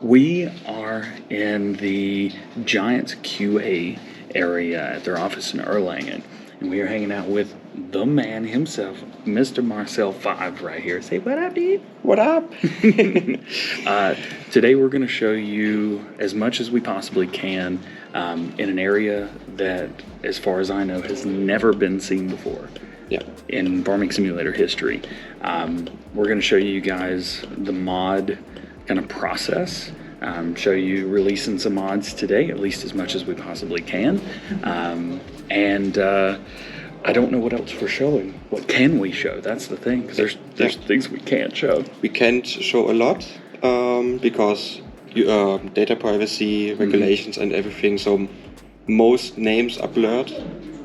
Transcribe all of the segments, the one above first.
We are in the Giants QA area at their office in Erlangen, and we are hanging out with the man himself, MrMarcel5 right here. Say, what up, dude? What up? Today we're going to show you as much as we possibly can in an area that, as far as I know, has never been seen before. Yeah. In Farming Simulator history. We're going to show you guys the mod kind of process, show you releasing some mods today, at least as much as we possibly can. I don't know what else we're showing. What can we show? That's the thing, because there's things we can't show. We can't show a lot because data privacy regulations and everything, so most names are blurred,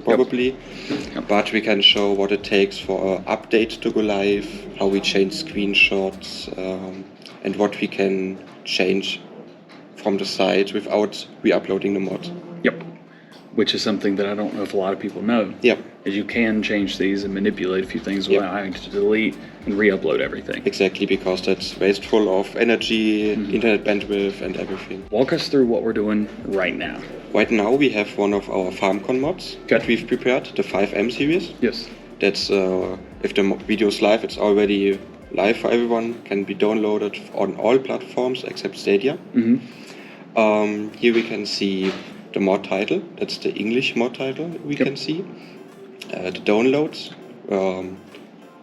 probably. Yep. But we can show what it takes for an update to go live, how we change screenshots, and what we can change from the site without re-uploading the mod. Yep. Which is something that I don't know if a lot of people know. Yep. Is you can change these and manipulate a few things without having to delete and re-upload everything. Exactly, because that's wasteful of energy, internet bandwidth, and everything. Walk us through what we're doing right now. Right now we have one of our FarmCon mods that we've prepared, the 5M series. Yes. That's, if the video is live, it's already live for everyone, can be downloaded on all platforms except Stadia. Here we can see the mod title, that's the English mod title we can see. The downloads,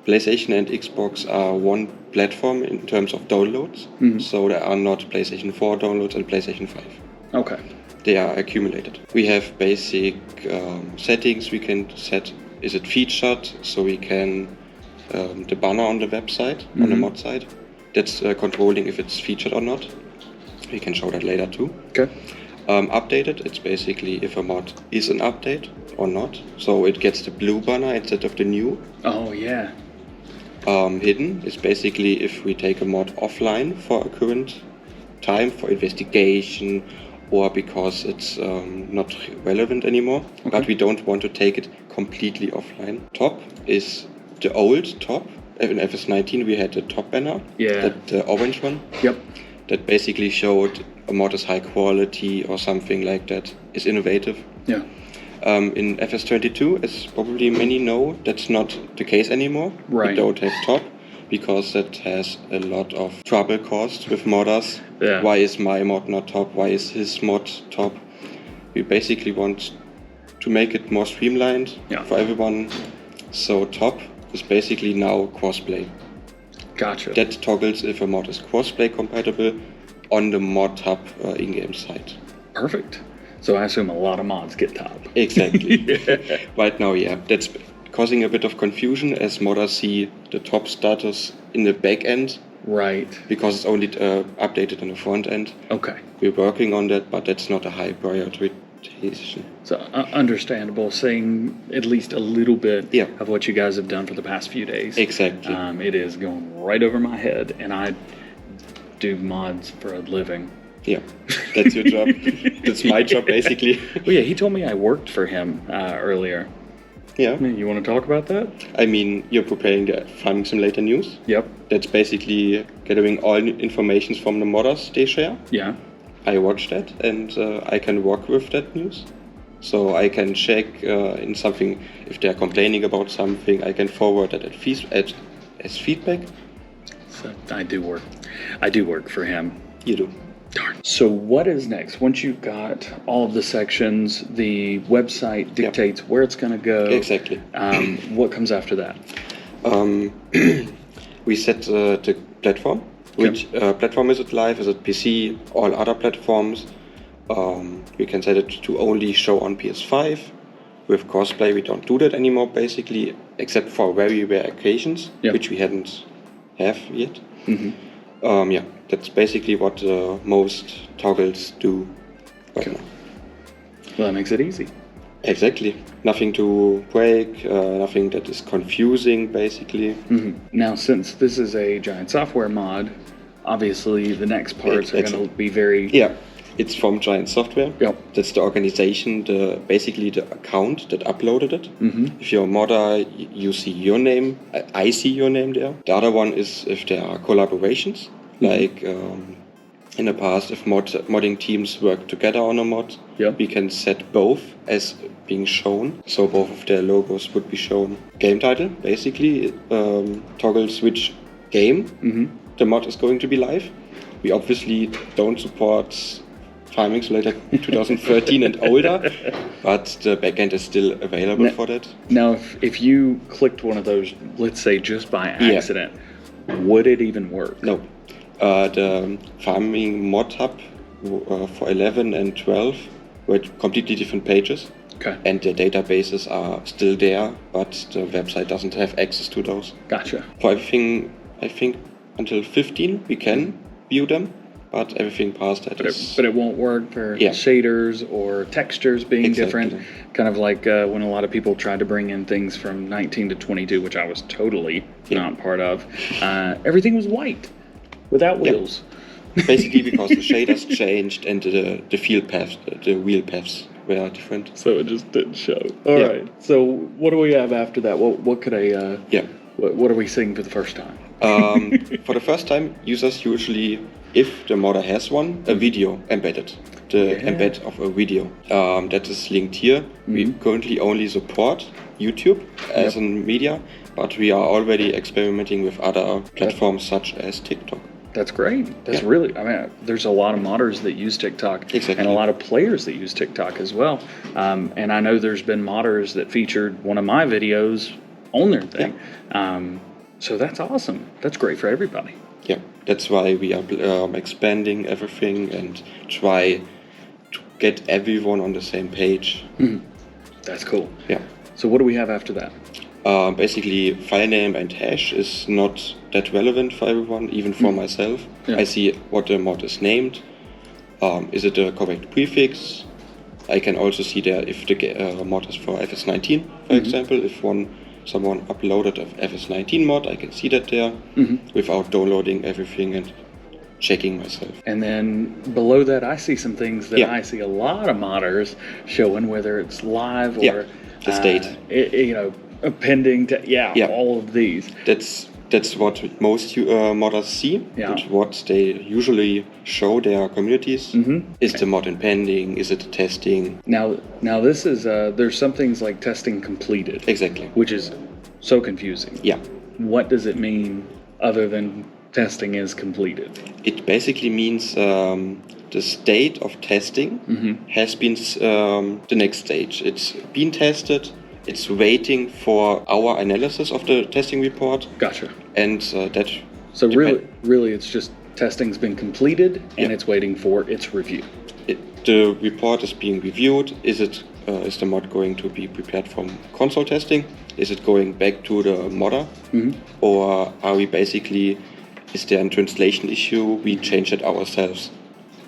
PlayStation and Xbox are one platform in terms of downloads, so there are not PlayStation 4 downloads and PlayStation 5. Okay. They are accumulated. We have basic settings we can set. Is it featured? So we can, the banner on the website, on the mod site, that's controlling if it's featured or not. We can show that later too. Okay. Updated, it's basically if a mod is an update or not. So it gets the blue banner instead of the new. Oh, yeah. Hidden is basically if we take a mod offline for a current time for investigation, or because it's not relevant anymore, but we don't want to take it completely offline. Top is the old top. In FS19 we had the top banner, the orange one. Yep. That basically showed a mod is high quality or something like that, is innovative. Yeah. In FS22, as probably many know, that's not the case anymore. Right. We don't have top, because that has a lot of trouble caused with modders. Yeah. Why is my mod not top? Why is his mod top? We basically want to make it more streamlined for everyone. So top is basically now crossplay. Gotcha. That toggles if a mod is crossplay compatible on the mod hub in-game site. Perfect. So I assume a lot of mods get top. Exactly. Right now, that's causing a bit of confusion as modders see the top status in the back end. Right. Because it's only updated in the front end. Okay. We're working on that, but that's not a high prioritization. So understandable, saying at least a little bit of what you guys have done for the past few days. Exactly. It is going right over my head, and I do mods for a living. Yeah, that's your job. That's my job, basically. Well, yeah, he told me I worked for him earlier. Yeah. You want to talk about that? I mean, you're preparing the Farming Simulator news. Yep. That's basically gathering all information from the modders they share. Yeah. I watch that, and I can work with that news. So I can check in something, if they're complaining about something, I can forward that as feedback. So I do work for him. You do. Darn. So what is next? Once you've got all of the sections, the website dictates where it's going to go. Exactly. What comes after that? We set the platform. Which platform is it live? Is it PC? All other platforms. We can set it to only show on PS5. With crossplay, we don't do that anymore, basically, except for very rare occasions, which we hadn't have yet. That's basically what most toggles do right now. Well, that makes it easy. Exactly. Nothing to break, nothing that is confusing, basically. Now, since this is a Giant Software mod, obviously the next parts are going to be very... Yeah, it's from Giant Software. Yep. That's the organization, basically the account that uploaded it. If you're a modder, you see your name. I see your name there. The other one is if there are collaborations, like in the past, if modding teams work together on a mod, Yep. we can set both as being shown. So both of their logos would be shown. Game title, basically, toggles which game the mod is going to be live. We obviously don't support Farming Simulator 2013 and older, but the backend is still available for that. Now, if you clicked one of those, let's say just by accident, would it even work? No. The Farming Modhub for 11 and 12 were completely different pages. Okay. And the databases are still there, but the website doesn't have access to those. Gotcha. For everything, I think until 15 we can view them, but everything past that is... But it won't work for shaders or textures being different. Kind of like when a lot of people tried to bring in things from 19 to 22, which I was totally not part of. Everything was white, without wheels. Basically because the shaders changed and the field paths, the wheel paths were different. So it just didn't show. All right. So what do we have after that? What could a what are we seeing for the first time? For the first time, users usually, if the modder has one, a video embedded. The embed of a video. That is linked here. We currently only support YouTube as a media, but we are already experimenting with other platforms such as TikTok. That's great. That's really, I mean, there's a lot of modders that use TikTok and a lot of players that use TikTok as well. And I know there's been modders that featured one of my videos on their thing. So that's awesome. That's great for everybody. Yeah, that's why we are expanding everything and try to get everyone on the same page. That's cool. Yeah. So what do we have after that? Basically, file name and hash is not that relevant for everyone, even for myself. I see what the mod is named. Is it the correct prefix? I can also see there if the mod is for FS19, for example. If someone uploaded a FS19 mod, I can see that there without downloading everything and checking myself. And then below that, I see some things that I see a lot of modders showing, whether it's live or the state. Pending to all of these. That's what most modders see. And what they usually show their communities. Is the mod in pending? Is it testing? Now this is there's some things like testing completed. Exactly. Which is so confusing. Yeah. What does it mean other than testing is completed? It basically means the state of testing has been the next stage. It's been tested. It's waiting for our analysis of the testing report. Gotcha. And that. So really, it's just testing's been completed and it's waiting for its review. The report is being reviewed. Is the mod going to be prepared for console testing? Is it going back to the modder? Or are we basically? Is there a translation issue? We change it ourselves.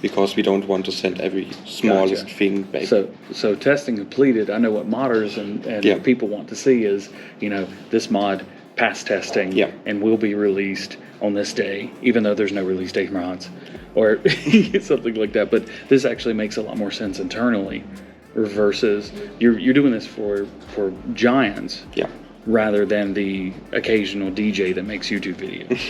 Because we don't want to send every smallest thing back. So testing completed. I know what modders and people want to see is, this mod passed testing and will be released on this day, even though there's no release date mods or something like that. But this actually makes a lot more sense internally versus you're doing this for giants rather than the occasional DJ that makes YouTube videos.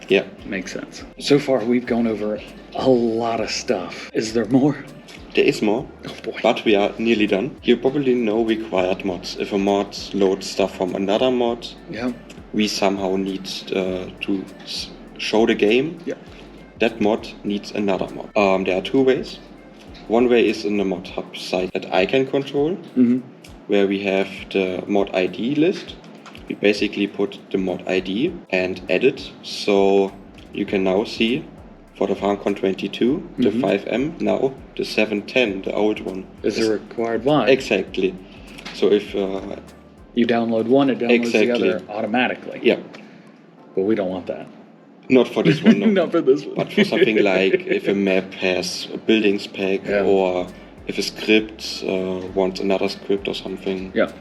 Yeah. Makes sense. So far, we've gone over a lot of stuff. Is there more? There is more. Oh boy. But we are nearly done. You probably know required mods. If a mod loads stuff from another mod, we somehow need to show the game. Yeah. That mod needs another mod. There are two ways. One way is in the Modhub site that I can control, where we have the mod ID list. We basically put the mod ID and edit, so you can now see for the FarmCon 22, the 5M, now the 710, the old one. Is a required mod. Exactly. So if you download one, it downloads the other automatically. Yeah. But we don't want that. Not for this one, no. Not for this one. But for something like if a map has a building spec or if a script wants another script or something. Yeah.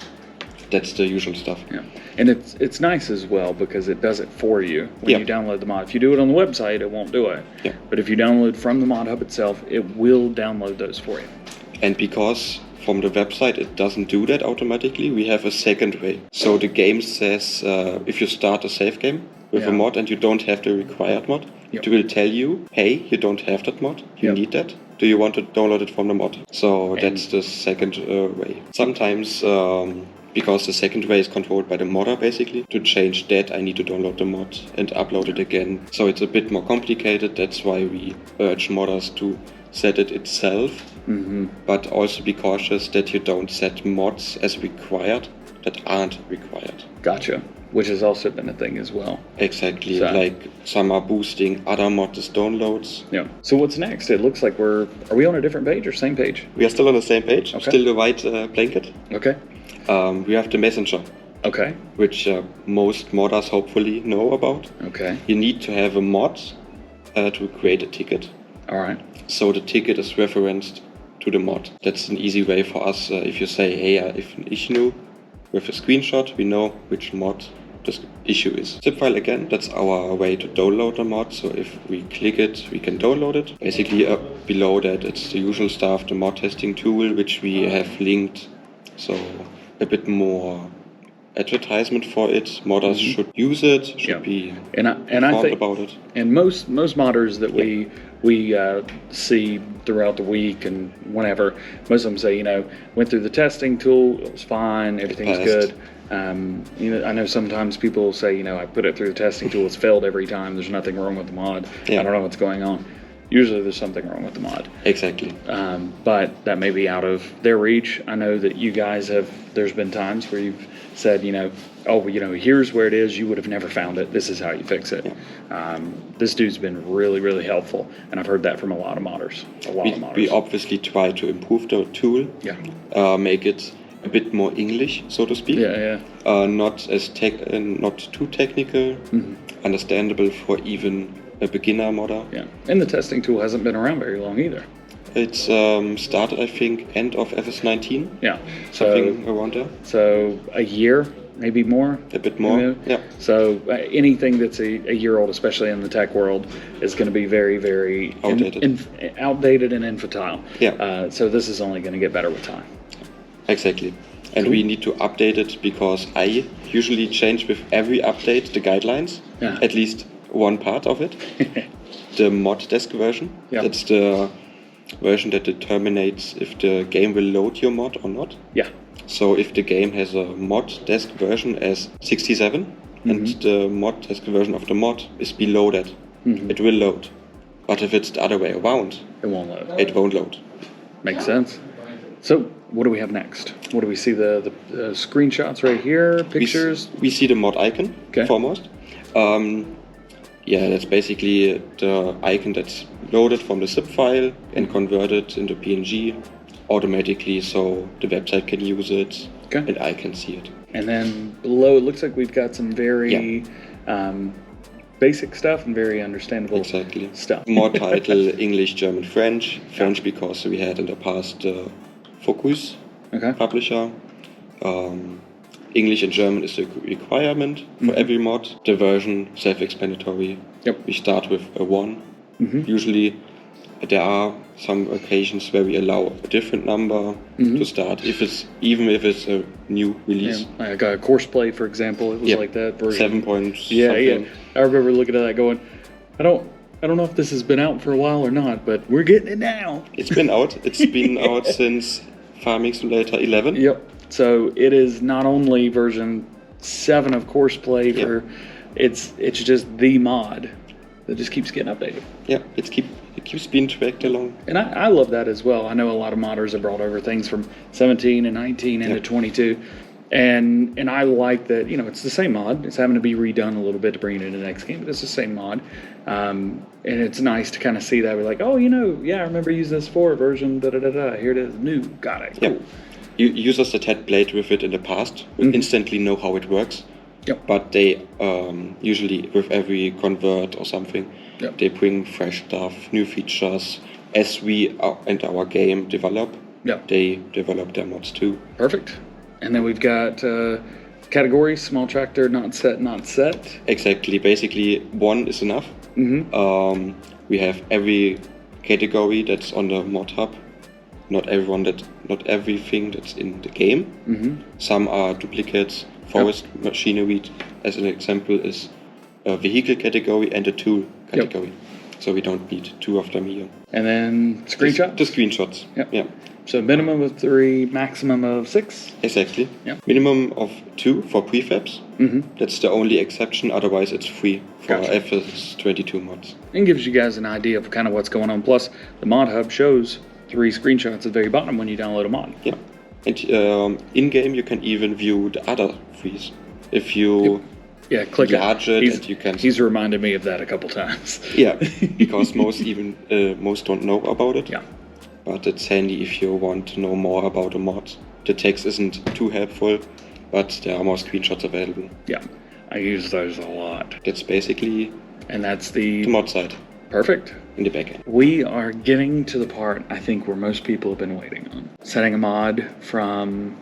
That's the usual stuff. Yeah, and it's nice as well because it does it for you when you download the mod. If you do it on the website, it won't do it. Yeah. But if you download from the Modhub itself, it will download those for you. And because from the website it doesn't do that automatically, we have a second way. So the game says if you start a save game with a mod and you don't have the required mod, It will tell you, hey, you don't have that mod, you need that. Do you want to download it from the mod? So that's the second way. Sometimes, because the second way is controlled by the modder basically, to change that I need to download the mod and upload it again. So it's a bit more complicated, that's why we urge modders to set it itself, but also be cautious that you don't set mods as required that aren't required. Gotcha. Which has also been a thing as well. Exactly, like some are boosting other mods downloads. Yeah. So what's next? It looks like are we on a different page or same page? We are still on the same page, still the white blanket. Okay. We have the messenger. Okay. Which most modders hopefully know about. Okay. You need to have a mod to create a ticket. All right. So the ticket is referenced to the mod. That's an easy way for us. If you say, hey, if an issue with a screenshot, we know which mod this issue is. Zip file again, that's our way to download the mod. So if we click it, we can download it. Basically below that, it's the usual stuff, the mod testing tool, which we have linked. So a bit more advertisement for it. Modders should use it, should be informed about it. And most modders that we see throughout the week and whenever, most of them say, went through the testing tool, it was fine, everything's good. I know sometimes people say, I put it through the testing tool, it's failed every time, there's nothing wrong with the mod. I don't know what's going on. Usually there's something wrong with the mod. Exactly. But that may be out of their reach. I know that you guys there's been times where you've said, here's where it is, you would have never found it, this is how you fix it. This dude's been really, really helpful, and I've heard that from a lot of modders. We obviously try to improve the tool, make it a bit more English, so to speak. Not too technical, understandable for even a beginner modder. Yeah, and the testing tool hasn't been around very long either. It's started, I think, end of FS19. Yeah, something around there. So a year, maybe more. A bit more. Yeah. So anything that's a year old, especially in the tech world, is going to be very, very outdated and infantile. Yeah. So this is only going to get better with time. Exactly. And we need to update it because I usually change with every update the guidelines, at least one part of it. The mod desk version. That's the version that determines if the game will load your mod or not. Yeah. So if the game has a mod desk version as 67 and the mod desk version of the mod is below that, it will load. But if it's the other way around, it won't load. It won't load. Makes sense. So what do we have next? What do we see? The screenshots right here, pictures? We see the mod icon foremost. That's basically the icon that's loaded from the zip file and converted into PNG automatically, so the website can use it and I can see it. And then below, it looks like we've got some very basic stuff and very understandable stuff. Mod title, English, German, French. French because we had in the past Focus publisher. English and German is a requirement for every mod. The version, self-explanatory. We start with a 1. Usually there are some occasions where we allow a different number to start, even if it's a new release. Like a course play, for example, it was like that version. 7 points. Yeah. I remember looking at that going, I don't know if this has been out for a while or not, but we're getting it now. It's been out. It's been out since Farming Simulator 11. Yep. So it is not only version 7 of course play for it's just the mod that just keeps getting updated. Yeah, it keeps being tracked along. And I love that as well. I know a lot of modders have brought over things from 17 and 19 into 22. And I like that, it's the same mod. It's having to be redone a little bit to bring it into the next game, but it's the same mod. And it's nice to kind of see that. We're like, I remember using this 4 version, here it is, new, got it, cool. Users that had played with it in the past will instantly know how it works. But they usually, with every convert or something, they bring fresh stuff, new features. As we and our game develop, they develop their mods too. Perfect. And then we've got categories, small tractor, not set. Exactly. Basically, 1 is enough. We have every category that's on the Modhub. Not everything that's in the game. Some are duplicates. Forest machinery, as an example, is a vehicle category and a tool category. so we don't need 2 of them here. And then screenshots? The screenshots. Yep. Yeah. So minimum of 3, maximum of 6? Exactly. Yep. Minimum of 2 for prefabs. That's the only exception, otherwise it's free for Gotcha. FS22 mods. And gives you guys an idea of kind of what's going on. Plus, the Modhub shows 3 screenshots at the very bottom when you download a mod. Yeah. And in-game you can even view the other frees. If you Yeah, click enlarge it. it and you can... He's reminded me of that a couple times. Yeah, because most don't know about it. Yeah. But it's handy if you want to know more about a mod. The text isn't too helpful, but there are more screenshots available. Yeah, I use those a lot. That's basically And that's the the... mod side Perfect. in the backend. We are getting to the part, I think, where most people have been waiting on. Setting a mod from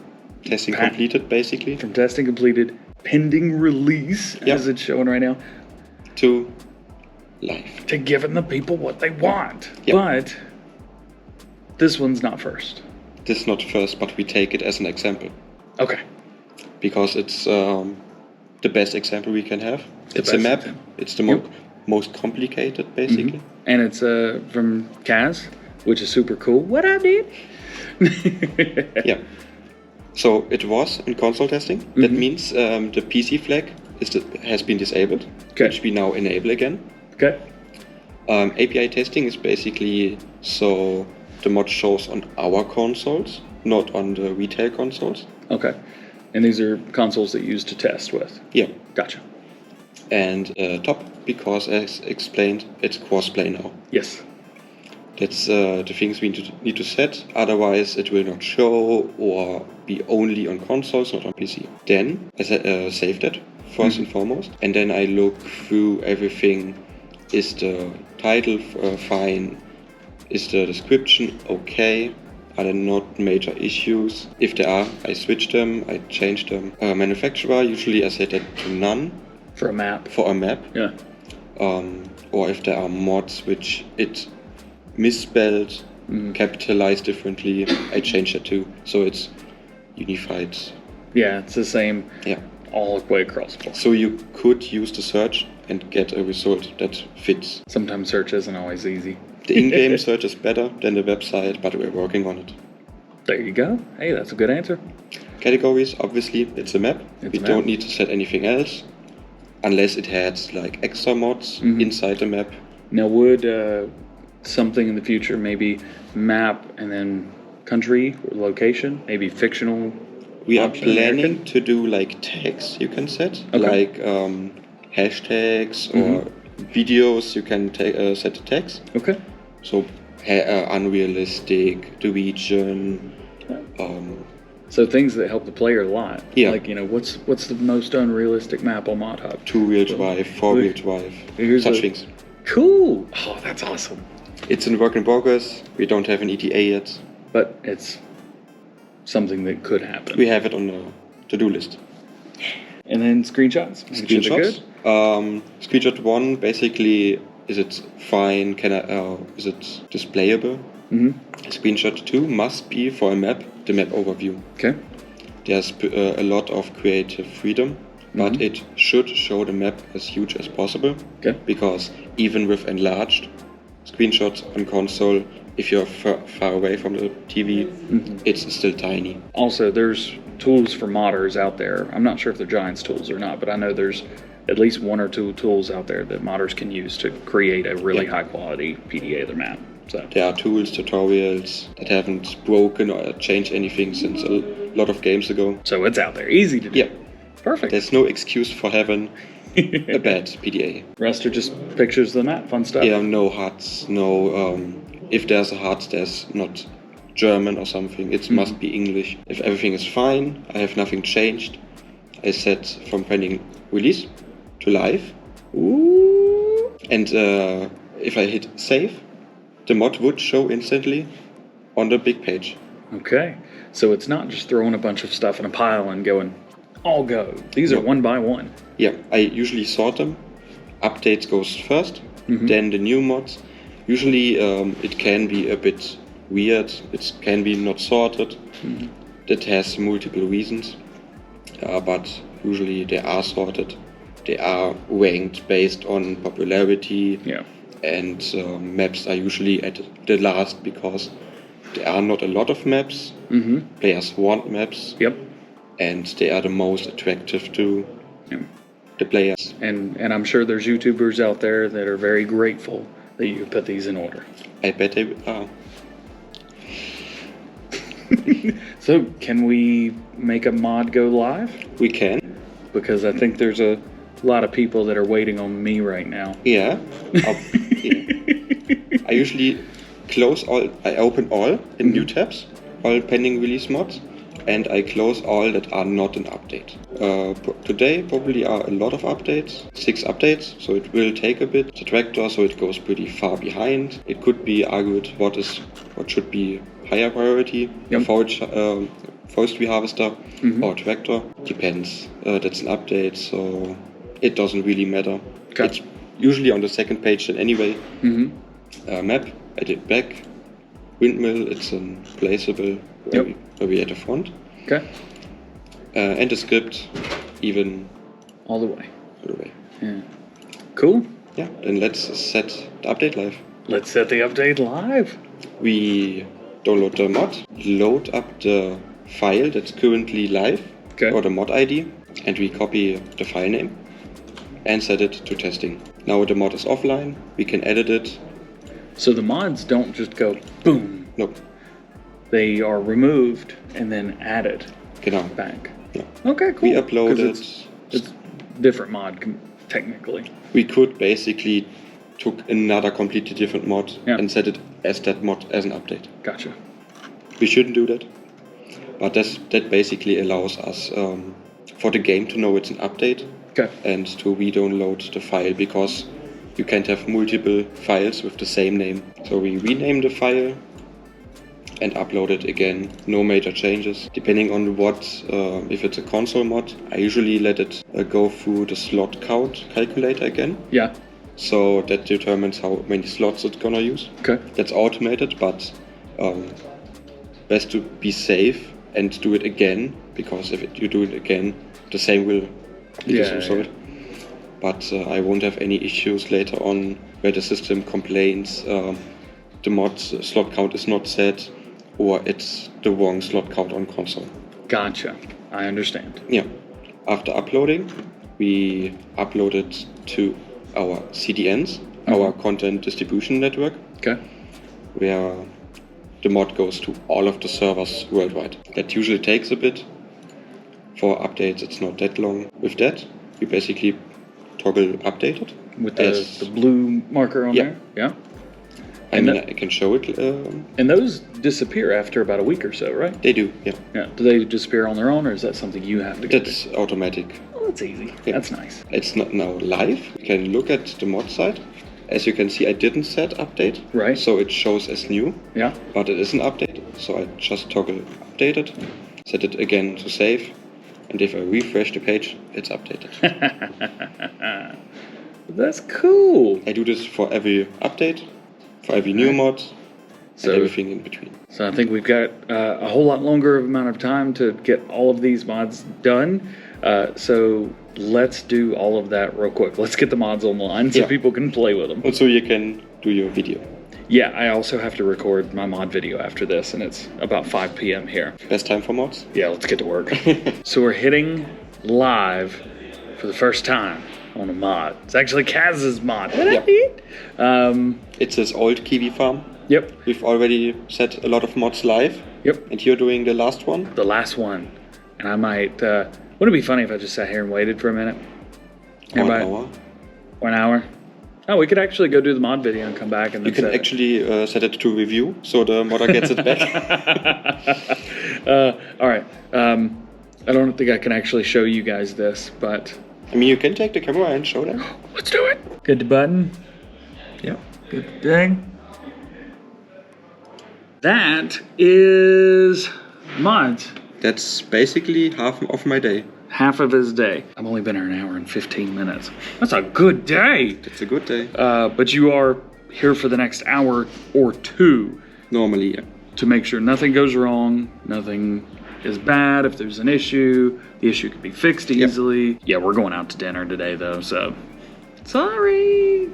Testing completed, basically, testing completed, pending release, Yep. as it's showing right now, to live. to giving the people what they want. Yep. But this one's not first. This is not first, but we take it as an example. Okay. Because it's the best example we can have. It's a best map. example. It's the Yep. most complicated, basically. And it's from Kaz, which is super cool. What up, dude? Yeah. So it was in console testing. That means the PC flag has been disabled, Okay. which we now enable again. Okay. API testing is basically so the mod shows on our consoles, not on the retail consoles. Okay. And these are consoles that you use to test with. Yeah. Gotcha. And top, because as explained, it's crossplay now. Yes. That's the things we need to set, otherwise it will not show or be only on consoles, not on PC. Then I saved it first and foremost, and then I look through everything. Is the title fine? Is the description okay? Are there not major issues? If there are, I switch them, I change them. Manufacturer, usually I set that to none For a map. for a map. Yeah. Or if there are mods which it misspelled, capitalized differently, I change that too. So it's unified. Yeah, it's the same Yeah. all the way across the board. So you could use the search and get a result that fits. Sometimes search isn't always easy. The in-game search is better than the website, but we're working on it. There you go. Hey, that's a good answer. Categories, obviously, it's a map. It's We a map. don't need to set anything else, unless it has like extra mods inside the map. Now, would something in the future, maybe map and then country or location, maybe fictional? We are option American? planning to do like tags you can set, Okay. like hashtags or videos. You can set the tags. Okay. So unrealistic, the region. So things that help the player a lot. Yeah. Like, what's the most unrealistic map on Modhub? 2-wheel drive, 4-wheel drive, Here's such a- things. Cool. Oh, that's awesome. It's in work in progress. We don't have an ETA yet. But it's something that could happen. We have it on the to-do list. And then screenshots. Make sure they're Screenshots. Screenshot 1, basically, is it fine? Is it displayable? Screenshot 2 must be for a map, the map overview. Okay. There's a lot of creative freedom, but it should show the map as huge as possible. Okay. Because even with enlarged screenshots on console, if you're far away from the TV, it's still tiny. Also, there's tools for modders out there. I'm not sure if they're Giants tools or not, but I know there's at least 1 or 2 tools out there that modders can use to create a really high quality PDA of their map. So There are tools, tutorials that haven't broken or changed anything since a lot of games ago. So it's out there, easy to do. Yeah, Perfect. there's no excuse for having a bad PDA. Rest are just pictures of the map, fun stuff. Yeah, no HUDs, no. If there's a HUD, there's not German or something. It must be English. If everything is fine, I have nothing changed. I set from pending release to live. Ooh. And if I hit save, the mod would show instantly on the big page. Okay. So it's not just throwing a bunch of stuff in a pile and going, all go. These are No. one by one. Yeah, I usually sort them. Updates goes first, then the new mods. Usually it can be a bit weird. It can be not sorted. That has multiple reasons. But usually they are sorted. They are ranked based on popularity. Yeah. and maps are usually at the last because there are not a lot of maps. Players want maps. Yep. And they are the most attractive to the players. And I'm sure there's YouTubers out there that are very grateful that you put these in order. I bet they are. So, can we make a mod go live? We can. Because I think there's a lot of people that are waiting on me right now. Yeah. I usually close all, I open all in new tabs, all pending release mods, and I close all that are not an update. Today probably are a lot of updates, 6 updates, so it will take a bit. The tractor, so it goes pretty far behind. It could be argued what should be higher priority, forestry harvester or tractor, depends. That's an update, so it doesn't really matter. Okay. It's usually on the second page then anyway. Map, edit back, windmill, it's a placeable where we add a font. Okay. And the script, even all the way. Yeah. Cool. Yeah, then let's set the update live. Let's set the update live. We download the mod, load up the file that's currently live, or the mod ID, and we copy the file name and set it to testing. Now the mod is offline, we can edit it. So the mods don't just go boom. Nope. They are removed and then added back. Yeah. Okay, cool. We upload it. It's different mod, technically. We could basically took another completely different mod and set it as that mod as an update. Gotcha. We shouldn't do that, but that basically allows us for the game to know it's an update and to re-download the file, because you can't have multiple files with the same name. So we rename the file and upload it again. No major changes. Depending on what, if it's a console mod, I usually let it go through the slot count calculator again. Yeah. So that determines how many slots it's gonna use. Okay. That's automated, but best to be safe and do it again, because if you do it again, the same will be the same result. But I won't have any issues later on where the system complains the mod's slot count is not set, or it's the wrong slot count on console. Gotcha. I understand. Yeah. After uploading, we upload it to our CDNs, our content distribution network, where the mod goes to all of the servers worldwide. That usually takes a bit. For updates, it's not that long. With that, we basically toggle updated. With the blue marker on there? Yeah. I can show it. And those disappear after about a week or so, right? They do, yeah. Yeah. Do they disappear on their own, or is that something you have to do? That's automatic. Oh, that's easy. Yeah. That's nice. It's not now live. You can look at the mod site. As you can see, I didn't set update. Right. So it shows as new. Yeah. But it is an update. So I just toggle updated, set it again to save. And if I refresh the page, it's updated. That's cool. I do this for every update, for every new mod, and everything in between. So I think we've got a whole lot longer amount of time to get all of these mods done. So let's do all of that real quick. Let's get the mods online so people can play with them. And so you can do your video. Yeah, I also have to record my mod video after this, and it's about 5 p.m. here. Best time for mods? Yeah, let's get to work. So we're hitting live for the first time on a mod. It's actually Kaz's mod. It's his old Kiwi farm. Yep. We've already set a lot of mods live. Yep. And you're doing the last one? The last one. And I might... wouldn't it be funny if I just sat here and waited for a minute? 1 hour. 1 hour? Oh, we could actually go do the mod video and come back and then you can actually set it to review, so the modder gets it back. All right. I don't think I can actually show you guys this, but... I mean, you can take the camera and show them. Let's do it. Hit the button. Yep. Good thing. That is mods. That's basically half of my day. Half of his day. I've only been here an hour and 15 minutes. That's a good day. It's a good day. But you are here for the next hour or two. Normally, yeah. To make sure nothing goes wrong, nothing is bad. If there's an issue, the issue can be fixed easily. Yeah, we're going out to dinner today, though, so sorry.